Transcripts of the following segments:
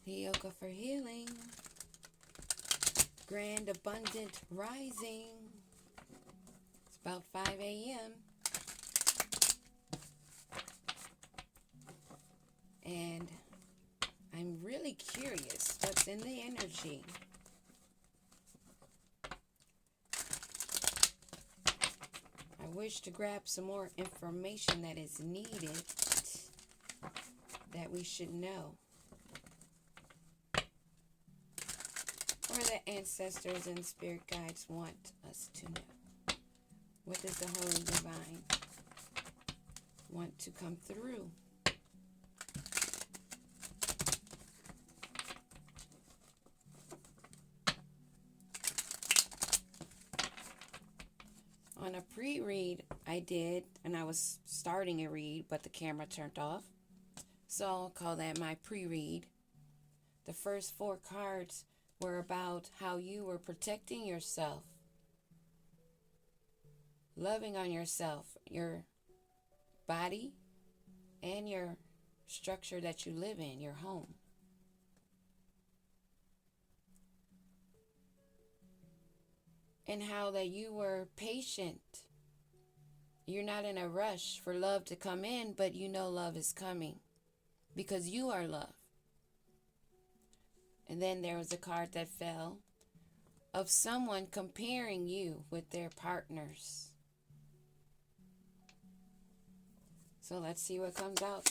Yoga for healing. Grand abundant rising. It's about 5 a.m. And I'm really curious what's in the energy. I wish to grab some more information that is needed that we should know. Or the ancestors and spirit guides want us to know. What does the Holy Divine want to come through? On a pre-read I did, and I was starting a read, but the camera turned off. So I'll call that my pre-read. The first 4 cards were about how you were protecting yourself, loving on yourself, your body, and your structure that you live in, your home. And how that you were patient. You're not in a rush for love to come in, but you know love is coming because you are love. And then there was a card that fell of someone comparing you with their partners. So let's see what comes out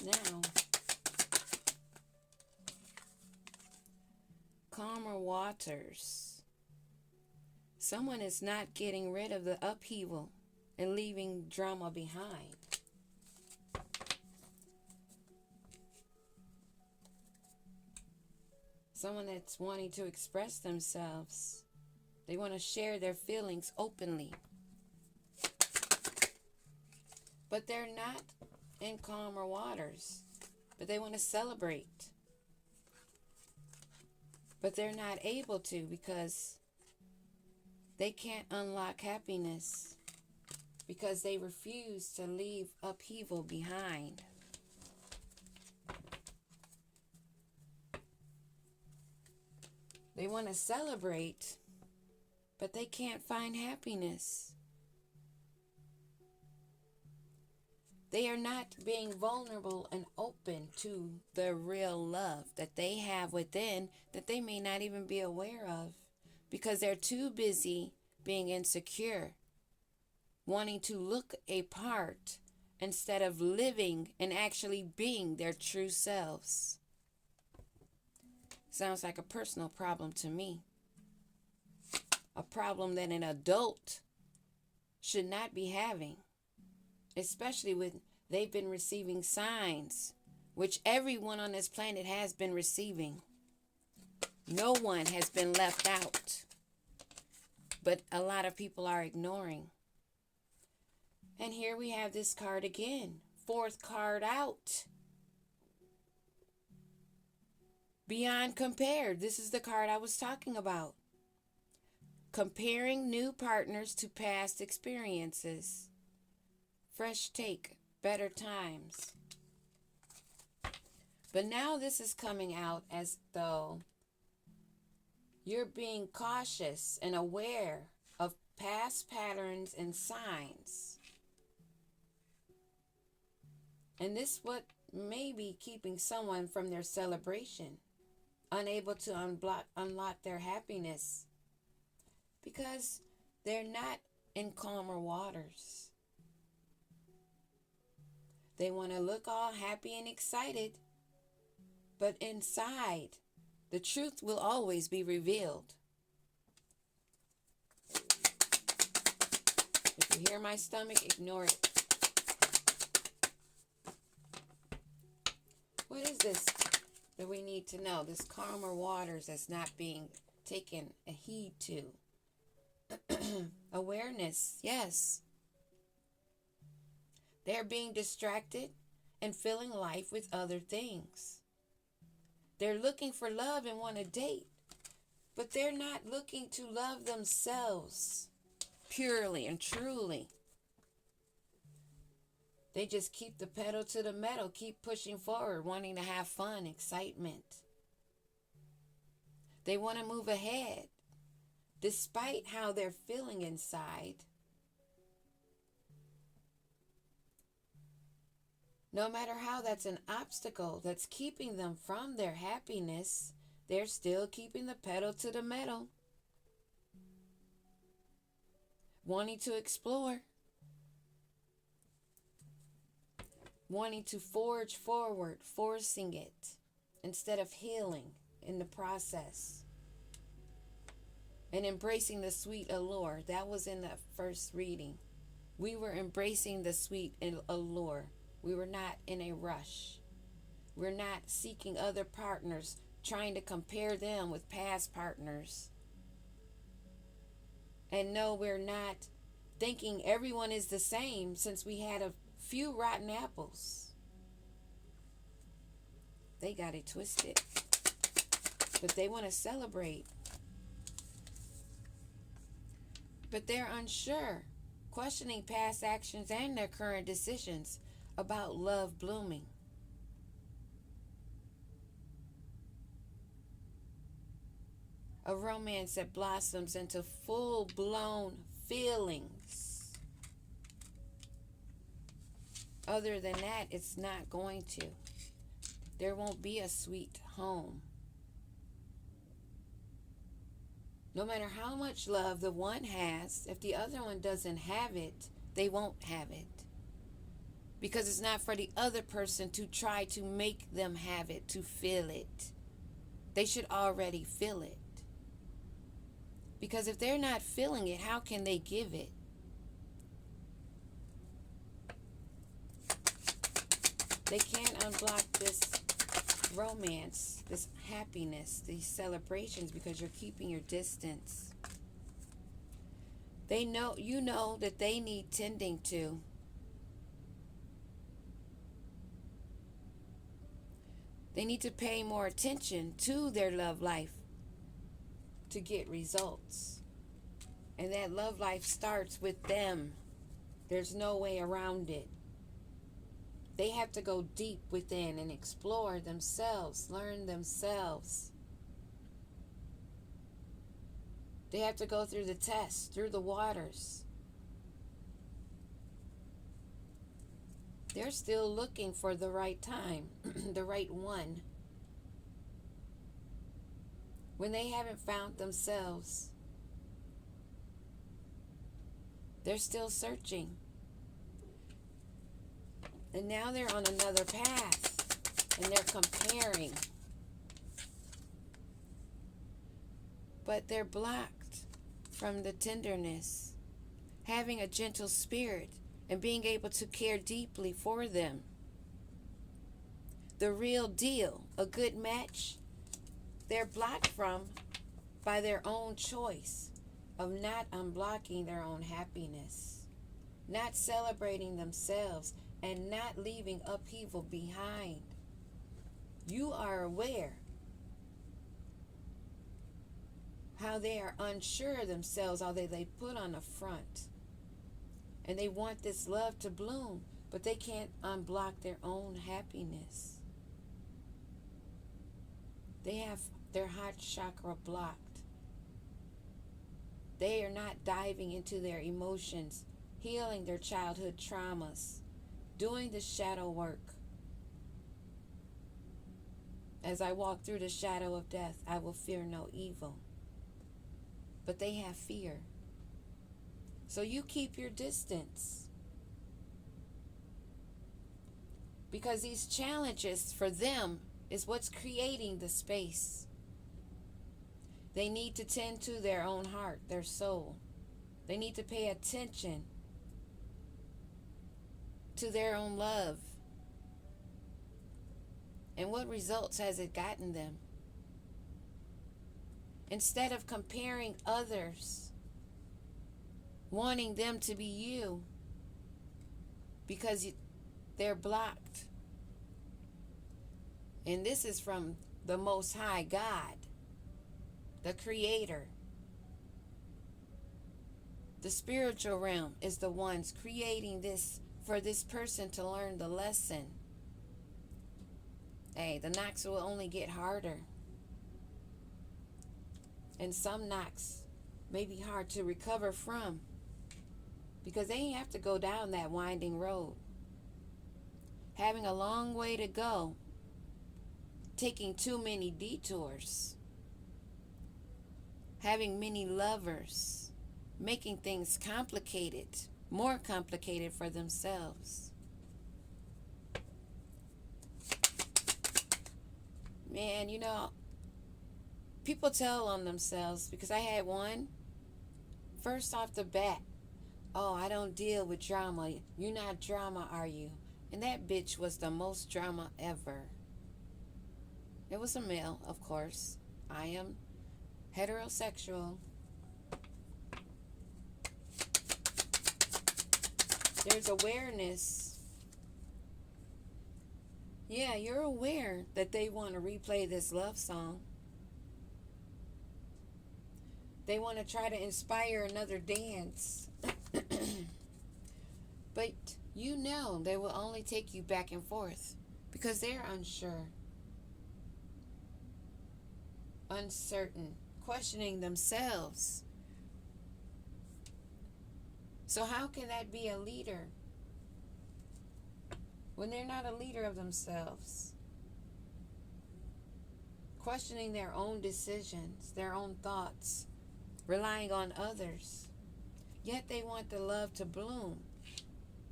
now. Calmer waters. Someone is not getting rid of the upheaval and leaving drama behind. Someone that's wanting to express themselves. They want to share their feelings openly. But they're not in calmer waters. But they want to celebrate. But they're not able to because they can't unlock happiness because they refuse to leave upheaval behind. They want to celebrate, but they can't find happiness. They are not being vulnerable and open to the real love that they have within that they may not even be aware of because they're too busy being insecure, wanting to look a part instead of living and actually being their true selves. Sounds like a personal problem to me. A problem that an adult should not be having, especially when they've been receiving signs, which everyone on this planet has been receiving. No one has been left out, but a lot of people are ignoring. And here we have this card again, 4th card out. Beyond compared. This is the card I was talking about. Comparing new partners to past experiences. Fresh take, better times. But now this is coming out as though you're being cautious and aware of past patterns and signs. And this what may be keeping someone from their celebration. Unable to unlock their happiness because they're not in calmer waters. They want to look all happy and excited, but inside, the truth will always be revealed. If you hear my stomach, ignore it. What is this that we need to know? This calmer waters that's not being taken a heed to. Awareness, yes. They're being distracted and filling life with other things. They're looking for love and want to date, but they're not looking to love themselves purely and truly. They just keep the pedal to the metal, keep pushing forward, wanting to have fun, excitement. They want to move ahead, despite how they're feeling inside. No matter how that's an obstacle that's keeping them from their happiness, they're still keeping the pedal to the metal, wanting to explore, wanting to forge forward, forcing it instead of healing in the process and embracing the sweet allure. That was in the first reading. We were embracing the sweet allure. We were not in a rush. We're not seeking other partners, trying to compare them with past partners. And no, we're not thinking everyone is the same, since we had a few rotten apples. They got it twisted. But they want to celebrate. But they're unsure, questioning past actions and their current decisions about love blooming. A romance that blossoms into full-blown feelings. Other than that, it's not going to. There won't be a sweet home. No matter how much love the one has, if the other one doesn't have it, they won't have it. Because it's not for the other person to try to make them have it, to feel it. They should already feel it. Because if they're not feeling it, how can they give it? They can't unblock this romance, this happiness, these celebrations, because you're keeping your distance. They know, you know, that they need tending to. They need to pay more attention to their love life to get results. And that love life starts with them. There's no way around it. They have to go deep within and explore themselves, learn themselves. They have to go through the tests, through the waters. They're still looking for the right time, the right one. When they haven't found themselves, they're still searching. And now they're on another path, and they're comparing. But they're blocked from the tenderness, having a gentle spirit, and being able to care deeply for them. The real deal, a good match, they're blocked from by their own choice of not unblocking their own happiness, not celebrating themselves, and not leaving upheaval behind. You are aware how they are unsure of themselves, how they put on the front. And they want this love to bloom, but they can't unblock their own happiness. They have their heart chakra blocked. They are not diving into their emotions, healing their childhood traumas, doing the shadow work. As I walk through the shadow of death, I will fear no evil. But they have fear. So you keep your distance. Because these challenges for them is what's creating the space. They need to tend to their own heart, their soul. They need to pay attention to their own love. And what results has it gotten them? Instead of comparing others, wanting them to be you, because they're blocked. And this is from the Most High God, the Creator. The spiritual realm is the ones creating this for this person to learn the lesson. Hey, the knocks will only get harder. And some knocks may be hard to recover from because they ain't have to go down that winding road. Having a long way to go, taking too many detours, having many lovers, making things complicated, more complicated for themselves. Man, people tell on themselves because I had one first off the bat. Oh, I don't deal with drama. You're not drama, are you? And that bitch was the most drama ever. It was a male, of course. I am heterosexual. There's awareness. Yeah, you're aware that they want to replay this love song. They want to try to inspire another dance. But they will only take you back and forth because they're unsure, uncertain, questioning themselves. So how can that be a leader when they're not a leader of themselves? Questioning their own decisions, their own thoughts, relying on others. Yet they want the love to bloom.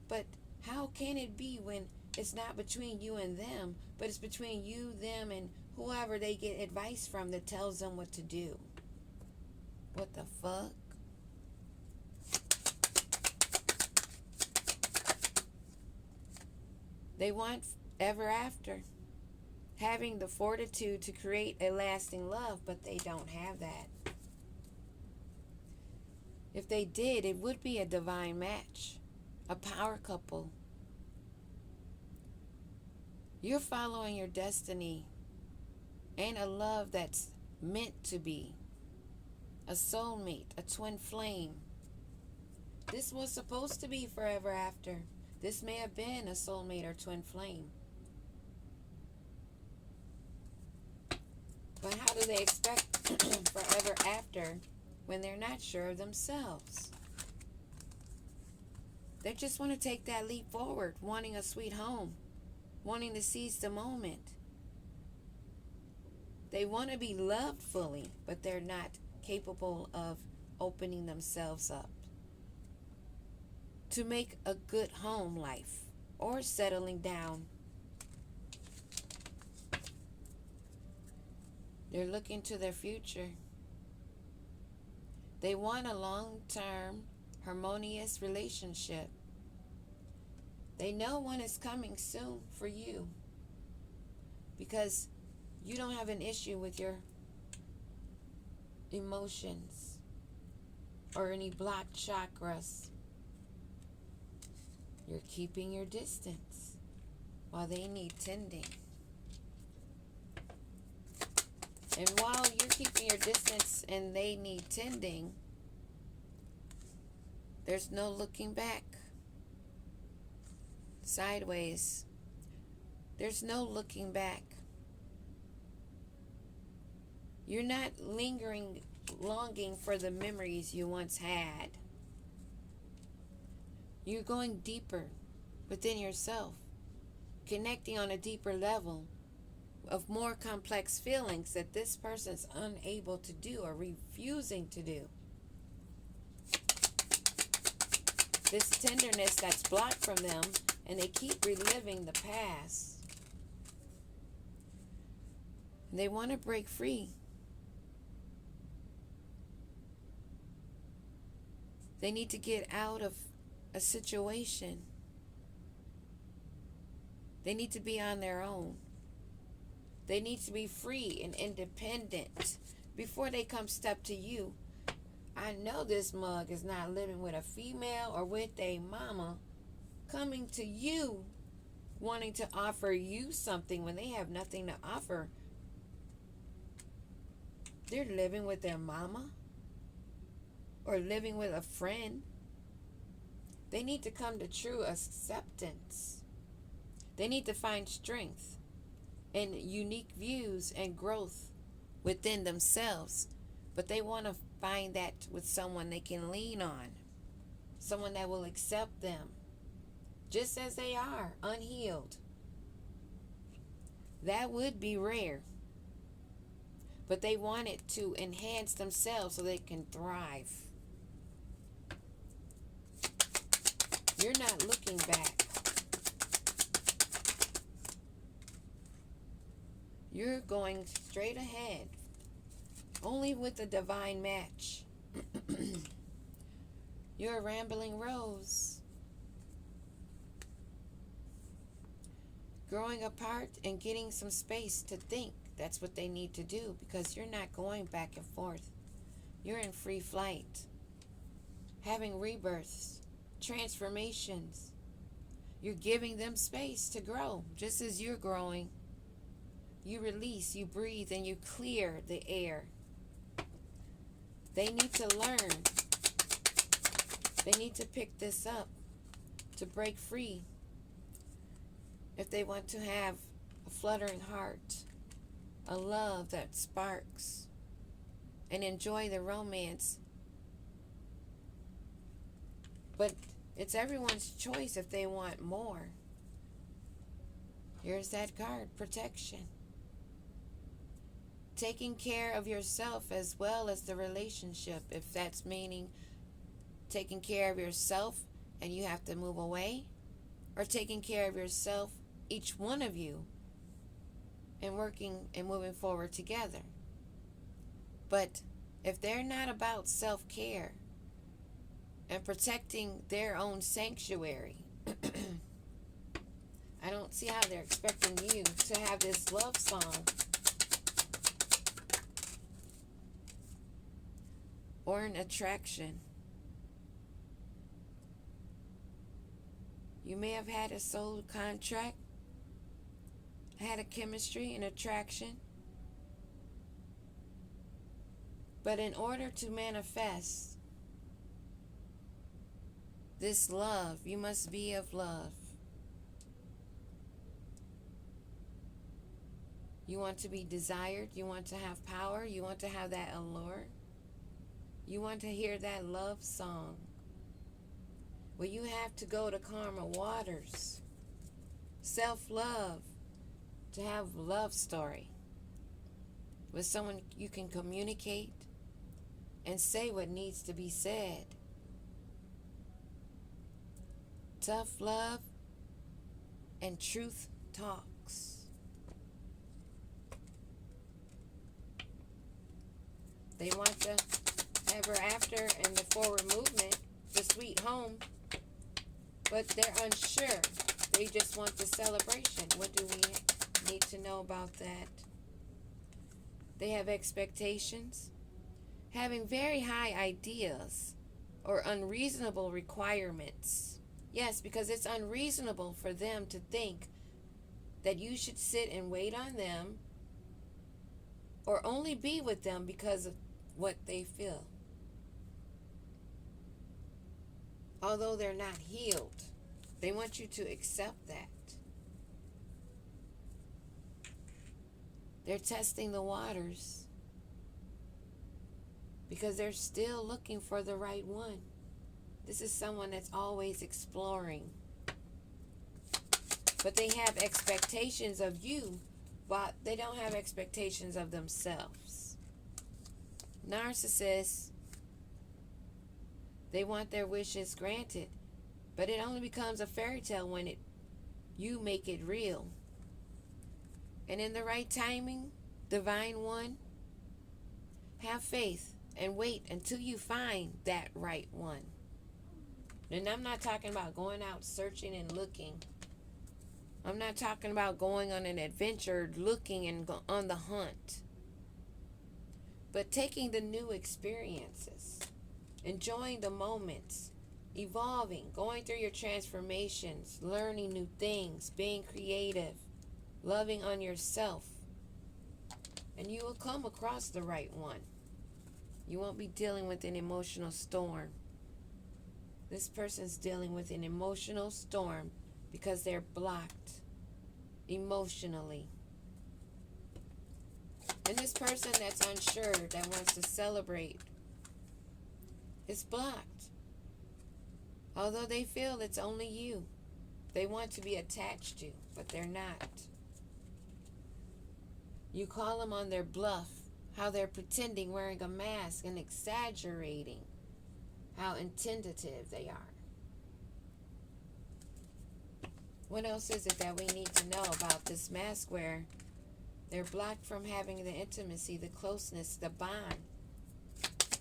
But how can it be when it's not between you and them, but it's between you, them, and whoever they get advice from that tells them what to do? What the fuck? They want ever after, having the fortitude to create a lasting love, but they don't have that. If they did, it would be a divine match, a power couple. You're following your destiny and a love that's meant to be, a soulmate, a twin flame. This was supposed to be forever after. This may have been a soulmate or twin flame. But how do they expect forever after when they're not sure of themselves? They just want to take that leap forward, wanting a sweet home, wanting to seize the moment. They want to be loved fully, but they're not capable of opening themselves up to make a good home life or settling down. They're looking to their future. They want a long-term, harmonious relationship. They know one is coming soon for you because you don't have an issue with your emotions or any blocked chakras. You're keeping your distance while they need tending. And while you're keeping your distance and they need tending, there's no looking back. Sideways. There's no looking back. You're not longing for the memories you once had. You're going deeper within yourself, connecting on a deeper level of more complex feelings that this person's unable to do or refusing to do. This tenderness that's blocked from them, and they keep reliving the past. They want to break free. They need to get out of a situation. They need to be on their own. They need to be free and independent before they come step to you. I know this mug is not living with a female or with a mama, coming to you wanting to offer you something when they have nothing to offer. They're living with their mama or living with a friend. They need to come to true acceptance. They need to find strength and unique views and growth within themselves. But they want to find that with someone they can lean on, someone that will accept them just as they are, unhealed. That would be rare. But they want it to enhance themselves so they can thrive. You're not looking back. You're going straight ahead, only with a divine match. You're a rambling rose, growing apart and getting some space to think. That's what they need to do, because you're not going back and forth. You're in free flight, having rebirths, transformations. You're giving them space to grow, just as you're growing. You release, you breathe, and you clear the air. They need to learn. They need to pick this up to break free if they want to have a fluttering heart, a love that sparks, and enjoy the romance. But it's everyone's choice if they want more. Here's that card, protection. Taking care of yourself as well as the relationship, if that's meaning taking care of yourself and you have to move away, or taking care of yourself, each one of you, and working and moving forward together. But if they're not about self-care and protecting their own sanctuary, I don't see how they're expecting you to have this love song or an attraction. You may have had a soul contract, had a chemistry and attraction, but in order to manifest this love, you must be of love. You want to be desired, you want to have power, you want to have that allure, you want to hear that love song. Well, you have to go to Karma Waters, self-love, to have a love story with someone you can communicate and say what needs to be said. Tough love and truth talks. They want the ever after and the forward movement, the sweet home, but they're unsure. They just want the celebration. What do we need to know about that? They have expectations, having very high ideas or unreasonable requirements. Yes, because it's unreasonable for them to think that you should sit and wait on them or only be with them because of what they feel. Although they're not healed, they want you to accept that. They're testing the waters because they're still looking for the right one. This is someone that's always exploring. But they have expectations of you, but they don't have expectations of themselves. Narcissists, they want their wishes granted, but it only becomes a fairy tale when you make it real. And in the right timing, divine one, have faith and wait until you find that right one. And I'm not talking about going out searching and looking. I'm not talking about going on an adventure, looking and on the hunt. But taking the new experiences, enjoying the moments, evolving, going through your transformations, learning new things, being creative, loving on yourself. And you will come across the right one. You won't be dealing with an emotional storm. This person's dealing with an emotional storm because they're blocked emotionally. And this person that's unsure, that wants to celebrate, is blocked. Although they feel it's only you. They want to be attached to, but they're not. You call them on their bluff, how they're pretending, wearing a mask and exaggerating how intentative they are. What else is it that we need to know about this mask wearer? They're blocked from having the intimacy, the closeness, the bond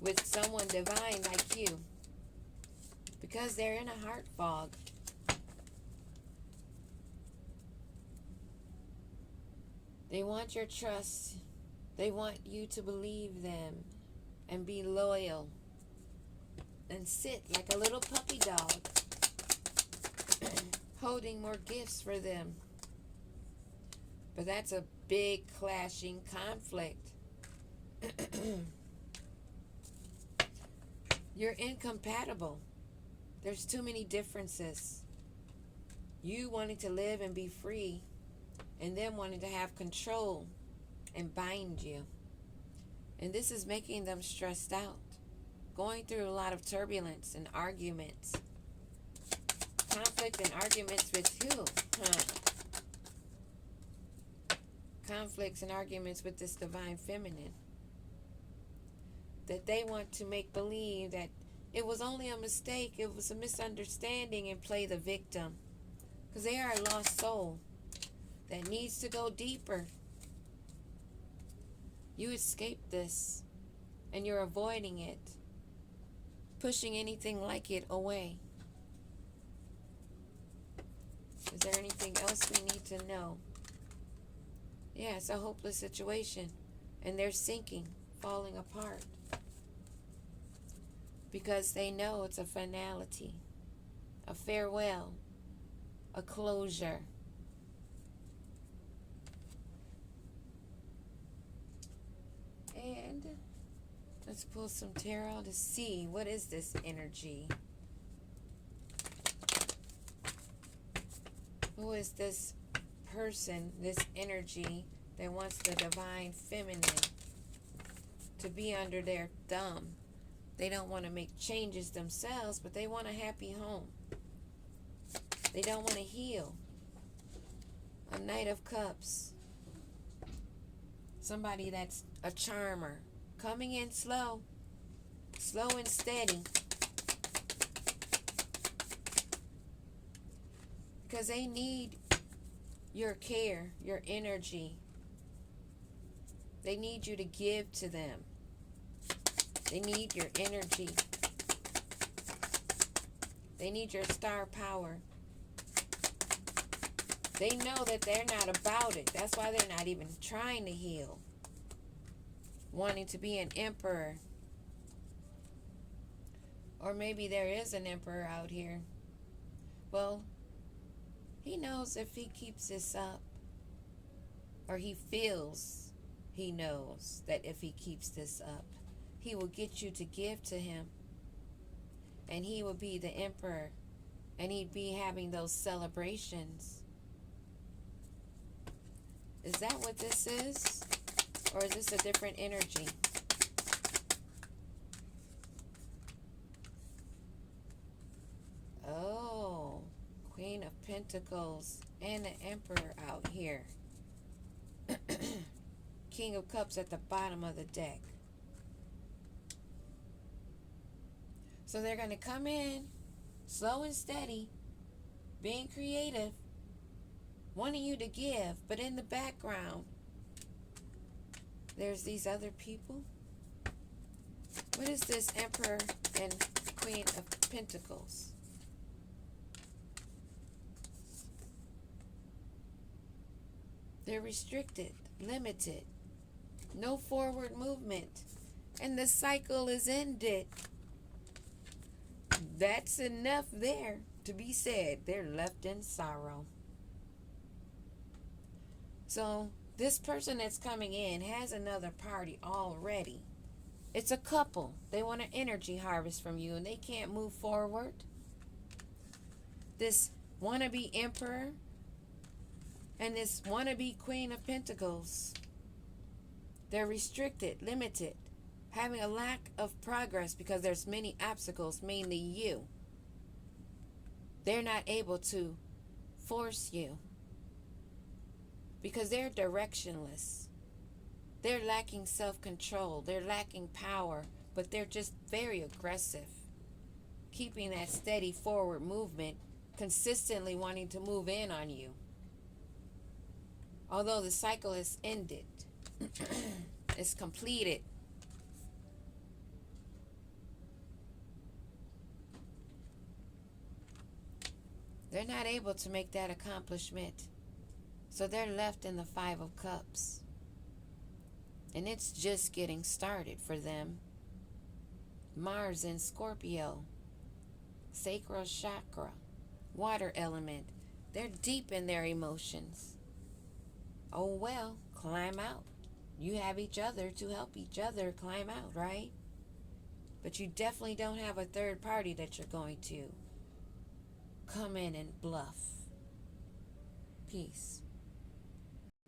with someone divine like you, because they're in a heart fog. They want your trust. They want you to believe them and be loyal and sit like a little puppy dog holding more gifts for them. But that's a big clashing conflict. You're incompatible. There's too many differences. You wanting to live and be free, and them wanting to have control and bind you. And this is making them stressed out, going through a lot of turbulence and arguments. Conflict and arguments with who? Conflicts and arguments with this divine feminine. That they want to make believe that it was only a mistake, it was a misunderstanding, and play the victim. Because they are a lost soul that needs to go deeper. You escaped this, and you're avoiding it, pushing anything like it away. Is there anything else we need to know? Yeah, it's a hopeless situation, and they're sinking, falling apart, because they know it's a finality, a farewell, a closure. And let's pull some tarot to see what is this energy. Who is this person, this energy that wants the divine feminine to be under their thumb? They don't want to make changes themselves, but they want a happy home. They don't want to heal. A Knight of Cups. Somebody that's a charmer. Coming in slow. Slow and steady. Because they need your care, your energy. They need you to give to them. They need your energy. They need your star power. They know that they're not about it. That's why they're not even trying to heal. Wanting to be an emperor. Or maybe there is an emperor out here. Well, he knows if he keeps this up, or he feels he knows that if he keeps this up, he will get you to give to him. And he will be the emperor. And he'd be having those celebrations. Is that what this is? Or is this a different energy? Oh, Queen of Pentacles and the Emperor out here. King of Cups at the bottom of the deck. So they're going to come in slow and steady, being creative, wanting you to give, but in the background, there's these other people. What is this Emperor and Queen of Pentacles? They're restricted, limited, no forward movement, and the cycle is ended. That's enough there to be said. They're left in sorrow. So this person that's coming in has another party already. It's a couple. They want an energy harvest from you, and they can't move forward. this wannabe emperor and this wannabe queen of pentacles. They're restricted, limited, having a lack of progress because there's many obstacles, mainly you. They're not able to force you because they're directionless. They're lacking self-control. They're lacking power, but they're just very aggressive, keeping that steady forward movement, consistently wanting to move in on you. Although the cycle is ended, it's completed. They're not able to make that accomplishment. So they're left in the Five of Cups. And it's just getting started for them. Mars in Scorpio. Sacral chakra. Water element. They're deep in their emotions. Oh well, climb out. You have each other to help each other climb out, right? But you definitely don't have a third party that you're going to come in and bluff. Peace.